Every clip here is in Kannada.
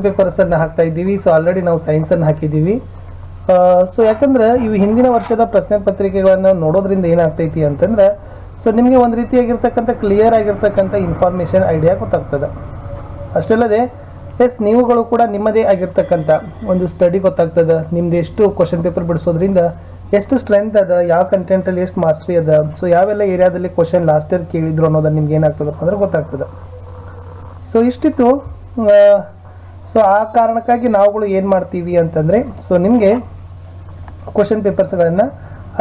ಪೇಪರ್ಸನ್ನು ಹಾಕ್ತಾ ಇದ್ದೀವಿ. ಸೊ ಆಲ್ರೆಡಿ ನಾವು ಸೈನ್ಸನ್ನು ಹಾಕಿದ್ದೀವಿ. ಸೊ ಯಾಕಂದ್ರೆ ಇವು ಹಿಂದಿನ ವರ್ಷದ ಪ್ರಶ್ನೆ ಪತ್ರಿಕೆಗಳನ್ನು ನೋಡೋದ್ರಿಂದ ಏನಾಗ್ತೈತಿ ಅಂತಂದ್ರೆ ಸೊ ನಿಮಗೆ ಒಂದು ರೀತಿಯಾಗಿರ್ತಕ್ಕಂಥ ಕ್ಲಿಯರ್ ಆಗಿರ್ತಕ್ಕಂಥ ಇನ್ಫಾರ್ಮೇಷನ್ ಐಡಿಯಾ ಗೊತ್ತಾಗ್ತದೆ. ಅಷ್ಟಲ್ಲದೆ ನೀವುಗಳು ಕೂಡ ನಿಮ್ಮದೇ ಆಗಿರ್ತಕ್ಕಂಥ ಒಂದು ಸ್ಟಡಿ ಗೊತ್ತಾಗ್ತದೆ. ನಿಮ್ದು ಎಷ್ಟು ಕ್ವಶನ್ ಪೇಪರ್ ಬಿಡಿಸೋದ್ರಿಂದ ಎಷ್ಟು ಸ್ಟ್ರೆಂತ್ ಅದ, ಯಾವ ಕಂಟೆಂಟಲ್ಲಿ ಎಷ್ಟು ಮಾಸ್ಟ್ರಿ ಅದ, ಸೊ ಯಾವೆಲ್ಲ ಏರಿಯಾದಲ್ಲಿ ಕ್ವಶನ್ ಲಾಸ್ಟ್ ಇಯರ್ ಕೇಳಿದ್ರು ಅನ್ನೋದನ್ನ ನಿಮ್ಗೆ ಏನಾಗ್ತದಪ್ಪ ಅಂದ್ರೆ ಗೊತ್ತಾಗ್ತದೆ. ಸೊ ಇಷ್ಟಿತ್ತು. ಸೊ ಆ ಕಾರಣಕ್ಕಾಗಿ ನಾವುಗಳು ಏನು ಮಾಡ್ತೀವಿ ಅಂತಂದರೆ ಸೊ ನಿಮಗೆ ಕ್ವಶನ್ ಪೇಪರ್ಸ್ಗಳನ್ನು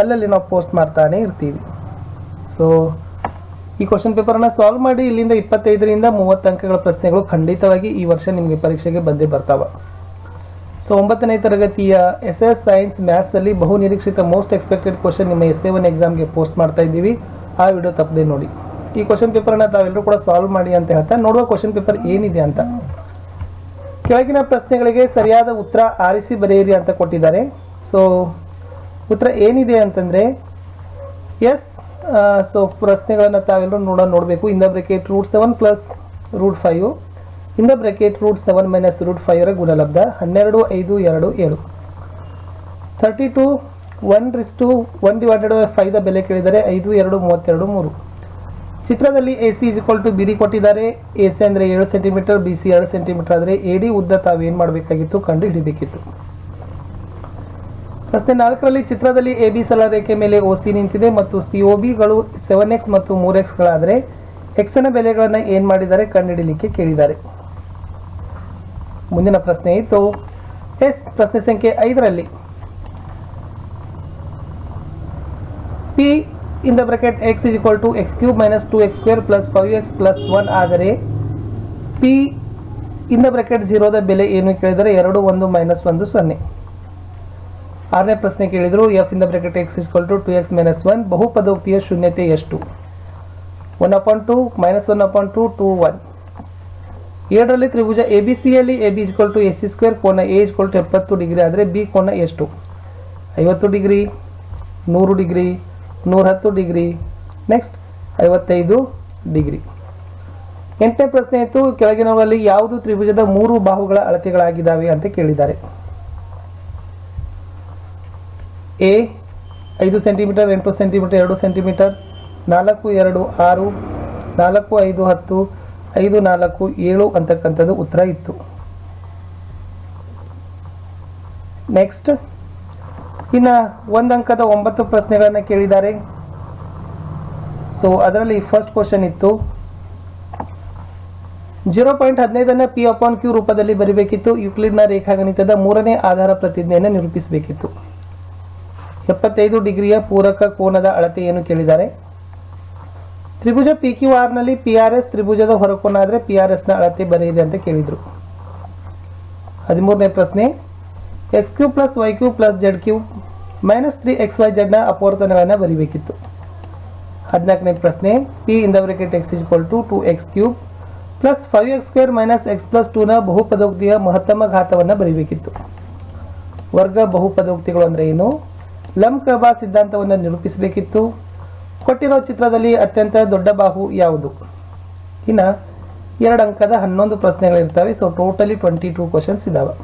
ಅಲ್ಲಲ್ಲಿ ನಾವು ಪೋಸ್ಟ್ ಮಾಡ್ತಾನೆ ಇರ್ತೀವಿ. ಸೊ ಈ ಕ್ವಶನ್ ಪೇಪರನ್ನು ಸಾಲ್ವ್ ಮಾಡಿ ಇಲ್ಲಿಂದ 25ರಿಂದ 30 ಅಂಕಗಳ ಪ್ರಶ್ನೆಗಳು ಖಂಡಿತವಾಗಿ ಈ ವರ್ಷ ನಿಮಗೆ ಪರೀಕ್ಷೆಗೆ ಬಂದೇ ಬರ್ತಾವೆ. ಸೊ 9ನೇ ತರಗತಿಯ SS ಸೈನ್ಸ್ ಮ್ಯಾಥ್ಸಲ್ಲಿ ಬಹು ನಿರೀಕ್ಷಿತ ಮೋಸ್ಟ್ ಎಕ್ಸ್ಪೆಕ್ಟೆಡ್ ಕ್ವಶನ್ ನಿಮ್ಮ SA1 ಎಕ್ಸಾಮ್ಗೆ ಪೋಸ್ಟ್ ಮಾಡ್ತಾ ಇದ್ದೀವಿ. ಆ ವಿಡಿಯೋ ತಪ್ಪದೆ ನೋಡಿ. ಈ ಕ್ವಶನ್ ಪೇಪರನ್ನು ತಾವೆಲ್ಲರೂ ಕೂಡ ಸಾಲ್ವ್ ಮಾಡಿ ಅಂತ ಹೇಳ್ತಾ ನೋಡುವ ಕ್ವಶನ್ ಪೇಪರ್ ಏನಿದೆ ಅಂತ. ಕೆಳಗಿನ ಪ್ರಶ್ನೆಗಳಿಗೆ ಸರಿಯಾದ ಉತ್ತರ ಆರಿಸಿ ಬರೆಯಿರಿ ಅಂತ ಕೊಟ್ಟಿದ್ದಾರೆ. ಸೊ ಉತ್ತರ ಏನಿದೆ ಅಂತಂದರೆ ಎಸ್. ಸೊ ಪ್ರಶ್ನೆಗಳನ್ನು ತಾವೆಲ್ಲರೂ ನೋಡಬೇಕು. In the bracket √7 + √5 in the bracket √7 - √5 ರ ಗುಣಲಬ್ಧ 12, 5, 2, 7. 32 1:1/5 ದ ಬೆಲೆ ಕೇಳಿದರೆ 5, 2, 32, 3. ಚಿತ್ರದಲ್ಲಿ AC = BD ಕೊಟ್ಟಿದ್ದಾರೆ. AC ಅಂದರೆ 7 ಸೆಂಟಿಮೀಟರ್, BC 2 ಸೆಂಟಿಮೀಟರ್ ಆದರೆ AD ಉದ್ದ ತಾವೇನು ಮಾಡಬೇಕಾಗಿತ್ತು, ಕಂಡು ಹಿಡಿಬೇಕಿತ್ತು. ಪ್ರಶ್ನೆ 4ರಲ್ಲಿ ಚಿತ್ರದಲ್ಲಿ AB ಸರಳ ರೇಖೆ ಮೇಲೆ OC ನಿಂತಿದೆ ಮತ್ತು COBಗಳು 7x ಮತ್ತು 3xಗಳಾದರೆ x ನ ಬೆಲೆಗಳನ್ನು ಏನು ಮಾಡಿದ್ದಾರೆ ಕಂಡುಹಿಡಿಯಲಿಕ್ಕೆ ಕೇಳಿದ್ದಾರೆ. ಮುಂದಿನ ಪ್ರಶ್ನೆ ಇತ್ತು ಪ್ರಶ್ನೆ ಸಂಖ್ಯೆ 5ರಲ್ಲಿ P in the bracket x is equal to x³ - 2x² + 5x + 1 ಆದರೆ P in the bracket 0 the ಬೆಲೆ ಏನು ಕೇಳಿದರೆ 2, 1, - 1, 0. 6ನೇ ಪ್ರಶ್ನೆ ಕೇಳಿದರು F in the bracket x is equal to 2x - 1 ಬಹುಪದೋಕ್ತಿಯ ಶೂನ್ಯತೆ ಎಷ್ಟು? 1/2 - 1/2 2, 1. 7ರಲ್ಲಿ ತ್ರಿಭುಜ ABCಯಲ್ಲಿ AB = AC², ಕೋನ A = 70 ಡಿಗ್ರಿ ಆದರೆ B ಕೋನ ಎಷ್ಟು? 50 degree, 100 degree, 110 degree, next 55 degree. 8ನೇ ಪ್ರಶ್ನೆ ಇತ್ತು ಕೆಳಗಿನವುಗಳಲ್ಲಿ ಯಾವುದು ತ್ರಿಭುಜದ 3 ಬಾಹುಗಳ ಅಳತೆಗಳಾಗಿದ್ದಾವೆ ಅಂತ ಕೇಳಿದ್ದಾರೆ. A 5 ಸೆಂಟಿಮೀಟರ್, 8 ಸೆಂಟಿಮೀಟರ್, 2 ಸೆಂಟಿಮೀಟರ್, 4, 2, 6, 4, 5, 10, 5, 4, 7 ಅಂತಕ್ಕಂಥದ್ದು ಉತ್ತರ ಇತ್ತು. ನೆಕ್ಸ್ಟ್ ಇನ್ನು 1 ಅಂಕದ 9 ಪ್ರಶ್ನೆಗಳನ್ನು ಕೇಳಿದ್ದಾರೆ. ಸೊ ಅದರಲ್ಲಿ ಫಸ್ಟ್ ಕ್ವಶನ್ ಇತ್ತು 0.15 P/Q ರೂಪದಲ್ಲಿ ಬರೀಬೇಕಿತ್ತು. ಯುಕ್ಲಿಡ್ನ ರೇಖಾಗಣಿತದ 3ನೇ ಆಧಾರ ಪ್ರತಿಜ್ಞೆಯನ್ನು ನಿರೂಪಿಸಬೇಕಿತ್ತು. 75 ಡಿಗ್ರಿಯ ಪೂರಕ ಕೋನದ ಅಳತೆ ಏನು ಕೇಳಿದ್ದಾರೆ. ತ್ರಿಭುಜ PQR ನಲ್ಲಿ PRS ತ್ರಿಭುಜದ ಹೊರಕೋನ ಆದರೆ PRS ನ ಅಳತೆ ಬರೆಯಿರಿ ಅಂತ ಕೇಳಿದ್ರು. 13ನೇ ಪ್ರಶ್ನೆ x³ + y³ + z³ - 3xyz ನ ಅಪವರ್ತನಗಳನ್ನು ಬರೀಬೇಕಿತ್ತು. 14ನೇ ಪ್ರಶ್ನೆ P in the bracket x is equal to 2x³ + 5x² - x + 2 ನ ಬಹುಪದೋಕ್ತಿಯ ಮಹತ್ತಮ ಘಾತವನ್ನು ಬರೀಬೇಕಿತ್ತು. ವರ್ಗ ಬಹುಪದೋಕ್ತಿಗಳು ಅಂದರೆ ಏನು? ಲಂಬ ಸಿದ್ಧಾಂತವನ್ನು ನಿರೂಪಿಸಬೇಕಿತ್ತು. ಕೊಟ್ಟಿರೋ ಚಿತ್ರದಲ್ಲಿ ಅತ್ಯಂತ ದೊಡ್ಡ ಬಾಹು ಯಾವುದು? ಇನ್ನು 2 ಅಂಕದ 11 ಪ್ರಶ್ನೆಗಳಿರ್ತವೆ. ಸೊ ಟೋಟಲಿ 22 ಕ್ವಶನ್ಸ್ ಇದಾವೆ.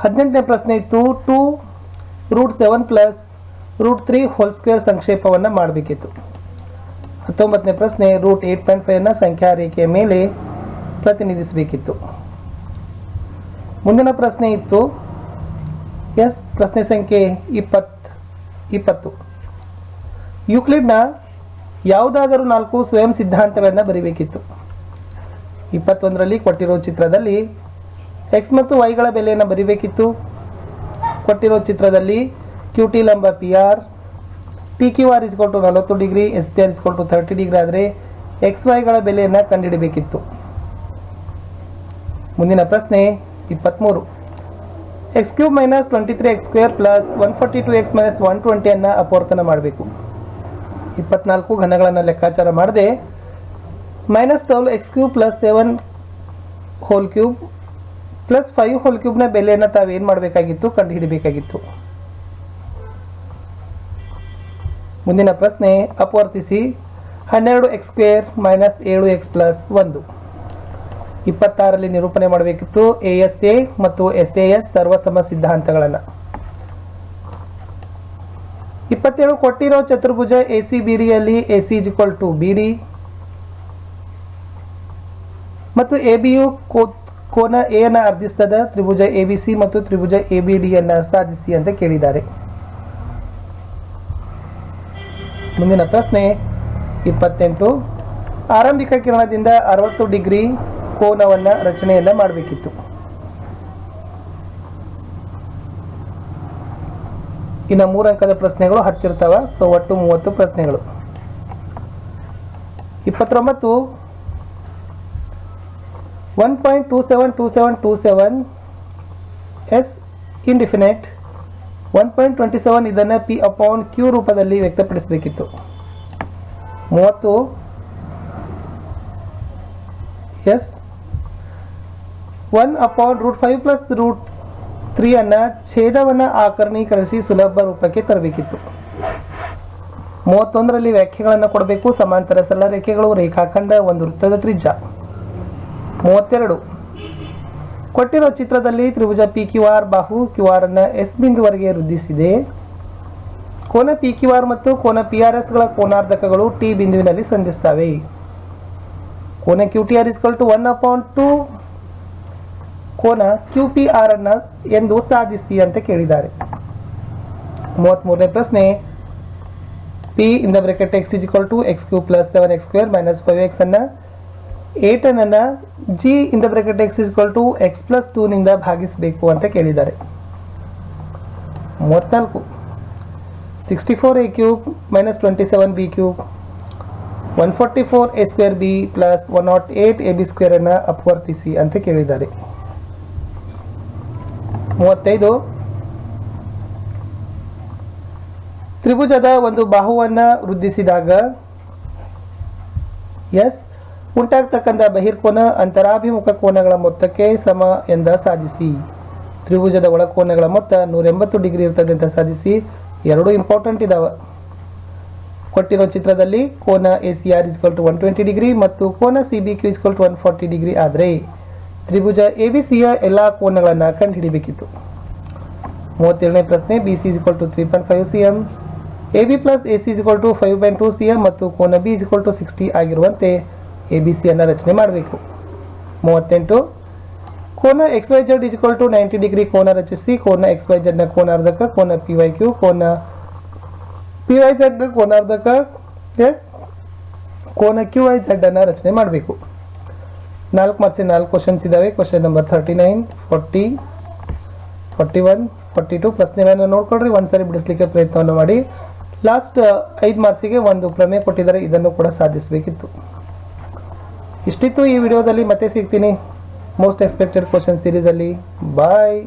18ನೇ ಪ್ರಶ್ನೆ ಇತ್ತು 2 √7 + √3² ಸಂಕ್ಷೇಪವನ್ನು ಮಾಡಬೇಕಿತ್ತು. 19ನೇ ಪ್ರಶ್ನೆ √8.5 ನ ಸಂಖ್ಯಾ ರೇಖೆಯ ಮೇಲೆ ಪ್ರತಿನಿಧಿಸಬೇಕಿತ್ತು. ಮುಂದಿನ ಪ್ರಶ್ನೆ ಇತ್ತು ಪ್ರಶ್ನೆ ಸಂಖ್ಯೆ 20. ಯುಕ್ಲಿಡ್ನ ಯಾವುದಾದರೂ 4 ಸ್ವಯಂ ಸಿದ್ಧಾಂತಗಳನ್ನು ಬರೀಬೇಕಿತ್ತು. 21ರಲ್ಲಿ ಕೊಟ್ಟಿರೋ ಚಿತ್ರದಲ್ಲಿ x ಮತ್ತು yಗಳ ಬೆಲೆಯನ್ನು ಬರೀಬೇಕಿತ್ತು. ಕೊಟ್ಟಿರೋ ಚಿತ್ರದಲ್ಲಿ QT ಲಂಬ PR, PQR = 40 degree, SPR = 30 degree ಆದರೆ XYಗಳ ಬೆಲೆಯನ್ನು ಕಂಡುಹಿಡಬೇಕಿತ್ತು. ಮುಂದಿನ ಪ್ರಶ್ನೆ 23 x³ - 23x² + 142x - 120 ಅನ್ನು ಅಪವರ್ತನ ಮಾಡಬೇಕು. 24 ಘನಗಳನ್ನು ಲೆಕ್ಕಾಚಾರ ಮಾಡದೆ -12x³ + 7³ + 5³ ನ ಬೆಲೆಯನ್ನು ತಾವೇನು ಮಾಡಬೇಕಾಗಿತ್ತು, ಕಂಡುಹಿಡಬೇಕಾಗಿತ್ತು. ಮುಂದಿನ ಪ್ರಶ್ನೆ ಅಪವರ್ತಿಸಿ 12x² - 7x + 1. 26ರಲ್ಲಿ ನಿರೂಪಣೆ ಮಾಡಬೇಕಿತ್ತು ASA ಮತ್ತು SAS ಸರ್ವಸಮ ಸಿದ್ಧಾಂತಗಳನ್ನು. 27 ಕೊಟ್ಟಿರೋ ಚತುರ್ಭುಜ ACBD ಯಲ್ಲಿ AC = BD ಮತ್ತು ABಯು ಕೋನ A ಅನ್ನು ಅರ್ಧಿಸ್ತದ ತ್ರಿಭುಜ ABC ಮತ್ತು ತ್ರಿಭುಜ ABD ಅನ್ನು ಸಾಧಿಸಿ ಅಂತ ಕೇಳಿದ್ದಾರೆ. ಮುಂದಿನ ಪ್ರಶ್ನೆ 28 ಆರಂಭಿಕ ಕಿರಣದಿಂದ 60 ಡಿಗ್ರಿ ಕೋನವನ್ನು ರಚನೆಯನ್ನ ಮಾಡಬೇಕಿತ್ತು. ಇನ್ನು 3 ಅಂಕದ ಪ್ರಶ್ನೆಗಳು ಹತ್ತಿರ್ತಾವ. ಸೊ ಒಟ್ಟು 30 ಪ್ರಶ್ನೆಗಳು. 29 1.272727 S indefinite 1.27 ಇದನ್ನು P/Q ರೂಪದಲ್ಲಿ ವ್ಯಕ್ತಪಡಿಸಬೇಕಿತ್ತು. 30 S 1/√5 + √3 ಅನ್ನು ಛೇದವನ್ನು ಆಕರ್ಣೀಕರಿಸಿ ಸುಲಭ ರೂಪಕ್ಕೆ ತರಬೇಕಿತ್ತು. 31ರಲ್ಲಿ ವ್ಯಾಖ್ಯೆಗಳನ್ನು ಕೊಡಬೇಕು. ಸಮಾಂತರ ಸರಳ ರೇಖೆಗಳು, ರೇಖಾಖಂಡ, ಒಂದು ವೃತ್ತದ ತ್ರಿಜ್ಯ. 32 ಕೊಟ್ಟಿರೋ ಚಿತ್ರದಲ್ಲಿ ತ್ರಿಭುಜ PQR ಬಾಹು QR ಅನ್ನು S ಬಿಂದುವರೆಗೆ ವೃದ್ಧಿಸಿದೆ. ಕೋನ PQR ಮತ್ತು ಕೋನ PRS ಗಳ ಕೋನಾರ್ಧಕಗಳು T ಬಿಂದುವಿನಲ್ಲಿ ಸಂಧಿಸುತ್ತವೆ. ಕೋನ QTR = 1/2 ಕೋನ QPR ಅನ್ನು ಎಂದು ಸಾಧಿಸಿ ಅಂತ ಕೇಳಿದ್ದಾರೆ. 33ನೇ ಪ್ರಶ್ನೆ P (x = x³ + 7x² - 5x) ಅನ್ನು 8 ಅನ್ನು G (x = x + 2 ನಿಂದ ಭಾಗಿಸಬೇಕು ಅಂತ ಕೇಳಿದ್ದಾರೆ. 34 64a³ - 27b³ 144a²b + 108ab² ಅನ್ನು ಅಪವರ್ತಿಸಿ ಅಂತ ಕೇಳಿದ್ದಾರೆ. 35 ತ್ರಿಭುಜದ ಒಂದು ಬಾಹುವನ್ನು ವೃದ್ಧಿಸಿದಾಗ S ಉಂಟಾಗ್ತಕ್ಕಂಥ ಬಹಿರ್ಕೋನ ಅಂತರಾಭಿಮುಖ ಕೋನಗಳ ಮೊತ್ತಕ್ಕೆ ಸಮ ಎಂದ ಸಾಧಿಸಿ. ತ್ರಿಭುಜದ ಒಳಕೋನಗಳ ಮೊತ್ತ 180 ಡಿಗ್ರಿ ಇರ್ತದೆ ಅಂತ ಸಾಧಿಸಿ. ಎರಡು ಇಂಪಾರ್ಟೆಂಟ್ ಇದಾವೆ. ಕೊಟ್ಟಿರೋ ಚಿತ್ರದಲ್ಲಿ ಕೋನ ACR = 120 ಡಿಗ್ರಿ ಮತ್ತು ಕೋನ CBQ = 140 ಡಿಗ್ರಿ ಆದರೆ ತ್ರಿಭುಜ ABCಯ ಎಲ್ಲ ಕೋನಗಳನ್ನು ಕಂಡುಹಿಡಿಯಬೇಕಿತ್ತು. 37ನೇ ಪ್ರಶ್ನೆ BC = 3.5 cm, AB + AC = 5.2 cm ಮತ್ತು ಕೋನ B = 60 ಆಗಿರುವಂತೆ ABC ಅನ್ನು ರಚನೆ ಮಾಡಬೇಕು. 38 ಕೋನ XYZ = 90 ಡಿಗ್ರಿ ಕೋನ ರಚಿಸಿ. ಕೋನ XYZ ನ ಕೋನಾರ್ಧಕ, ಕೋನ PYQ, ಕೋನ PYZ ನ ಕೋನಾರ್ಧಕ S, ಕೋನ QYZ ಅನ್ನು ರಚನೆ ಮಾಡಬೇಕು. 4 ಮಾರ್ಕ್ಸ್ 4 ಕ್ವಶನ್ಸ್ ಇದಾವೆ. ಕ್ವಶನ್ ನಂಬರ್ 39, 40, 41, 42 ಪ್ರಶ್ನೆಗಳನ್ನು ನೋಡ್ಕೊಳ್ರಿ. ಒಂದ್ಸರಿ ಬಿಡಿಸ್ಲಿಕ್ಕೆ ಪ್ರಯತ್ನವನ್ನು ಮಾಡಿ. ಲಾಸ್ಟ್ 5 ಮಾರ್ಕ್ಸಿಗೆ ಒಂದು ಪ್ರಮೇಯ ಕೊಟ್ಟಿದ್ದಾರೆ, ಇದನ್ನು ಕೂಡ ಸಾಧಿಸಬೇಕಿತ್ತು. ಇಷ್ಟಿತ್ತು ಈ ವಿಡಿಯೋದಲ್ಲಿ. ಮತ್ತೆ ಸಿಗ್ತೀನಿ ಮೋಸ್ಟ್ ಎಕ್ಸ್ಪೆಕ್ಟೆಡ್ ಕ್ವಶನ್ ಸೀರೀಸ್ ಅಲ್ಲಿ. ಬಾಯ್.